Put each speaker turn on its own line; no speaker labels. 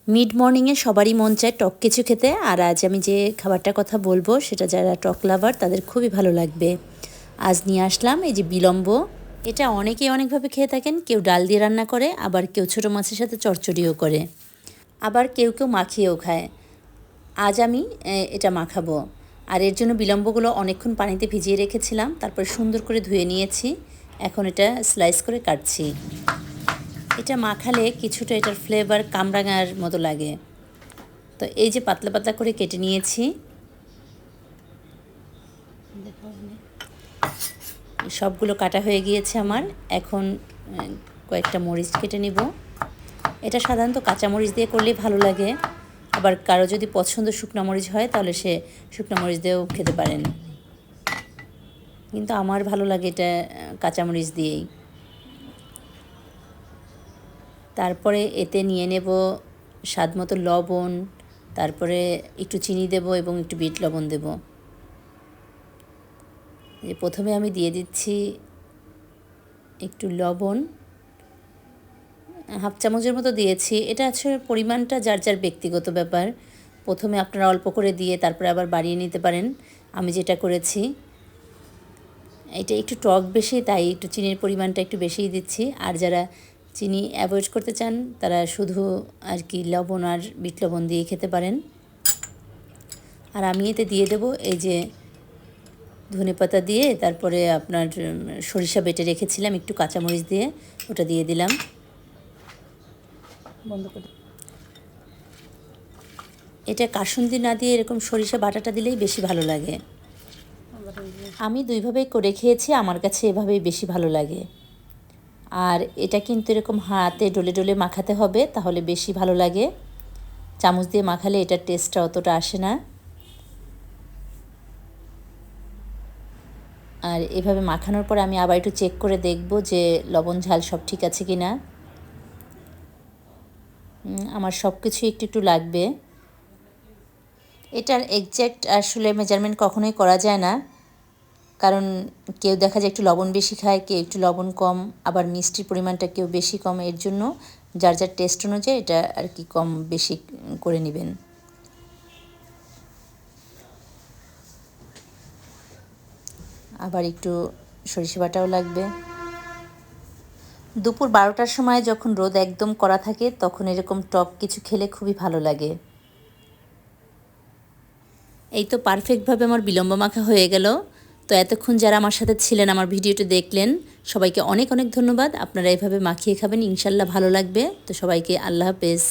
Mid মর্নিংয়ে সবারই মন চায় টক কিছু খেতে, আর আজ আমি যে খাবারটার কথা বলবো সেটা যারা টক লাভার তাদের খুবই ভালো লাগবে। আজ নিয়ে আসলাম এই যে বিলম্ব। এটা অনেকেই অনেকভাবে খেয়ে থাকেন, কেউ ডাল দিয়ে রান্না করে, আবার কেউ ছোটো মাছের সাথে চচ্চড়িও করে, আবার কেউ কেউ মাখিয়েও খায়। আজ আমি এটা মাখাবো। আর এর জন্য বিলম্বগুলো অনেকক্ষণ পানিতে ভিজিয়ে রেখেছিলাম, তারপর সুন্দর করে ধুয়ে নিয়েছি। এখন এটা স্লাইস করে কাটছি। এটা মাখালে কিছুটা এটার ফ্লেভার কামরাঙার মতো লাগে। তো এই যে পাতলা পাতলা করে কেটে নিয়েছি, সবগুলো কাটা হয়ে গিয়েছে আমার। এখন কয়েকটা মরিচ কেটে নিব। এটা সাধারণত কাঁচা মরিচ দিয়ে করলেই ভালো লাগে, আবার কারো যদি পছন্দ শুকনো মরিচ হয় তাহলে সে শুকনো মরিচ দিয়েও খেতে পারেন, কিন্তু আমার ভালো লাগে এটা কাঁচা মরিচ দিয়েই। তারপরে এতে নিয়ে নেব স্বাদ মতো লবণ, তারপরে একটু চিনি দেব এবং একটু বিট লবণ দেব। যে প্রথমে আমি দিয়ে দিচ্ছি একটু লবণ, হাফ চামচের মতো দিয়েছি। এটা আসলে পরিমাণটা যার যার ব্যক্তিগত ব্যাপার। প্রথমে আপনারা অল্প করে দিয়ে তারপরে আবার বাড়িয়ে নিতে পারেন। আমি যেটা করেছি, এটা একটু টক বেশি, তাই একটু চিনির পরিমাণটা একটু বেশিই দিচ্ছি। আর যারা চিনি অ্যাভয়েড করতে চান তারা শুধু আর কি লবণ আর বিট লবণ দিয়ে খেতে পারেন। আর আমি এতে দিয়ে দেব এই যে ধনেপাতা দিয়ে, তারপরে আপনার সরিষা বেটে রেখেছিলাম একটু কাঁচামরিচ দিয়ে, ওটা দিয়ে দিলাম। বন্ধ করে এটা কাসুন্দি না দিয়ে এরকম সরিষা বাটাটা দিলেই বেশি ভালো লাগে। আমি দুইভাবেই করে খেয়েছি, আমার কাছে এভাবেই বেশি ভালো লাগে। আর এটা কিন্তু এরকম হাতে ডলে ডলে মাখাতে হবে, তাহলে বেশি ভালো লাগে। চামচ দিয়ে মাখালে এটার টেস্টটা অতটা আসে না। আর এভাবে মাখানোর পরে আমি আবার একটু চেক করে দেখব যে লবণ ঝাল সব ঠিক আছে কি না। আমার সব কিছুই একটু একটু লাগবে। এটার এক্স্যাক্ট আসলে মেজারমেন্ট কখনোই করা যায় না, কারণ কেউ দেখা যায় একটু লবণ বেশি খায়, কেউ একটু লবণ কম, আবার মিষ্টির পরিমাণটা কেউ বেশি কম। এর জন্য যার যার টেস্ট অনুযায়ী এটা আর কি কম বেশি করে নেবেন। আবার একটু সরিষা বাটাও লাগবে। দুপুর 12টার সময় যখন রোদ একদম কড়া থাকে তখন এরকম টক কিছু খেলে খুবই ভালো লাগে। এই তো পারফেক্টভাবে আমার বিলম্ব মাখা হয়ে গেল। তো এতক্ষণ যারা আমার সাথে ছিলেন, আমার ভিডিওটি দেখলেন, সবাইকে অনেক অনেক ধন্যবাদ। আপনারা এভাবে মাখিয়ে খাবেন, ইনশাল্লাহ ভালো লাগবে। তো সবাইকে আল্লাহ হাফেজ।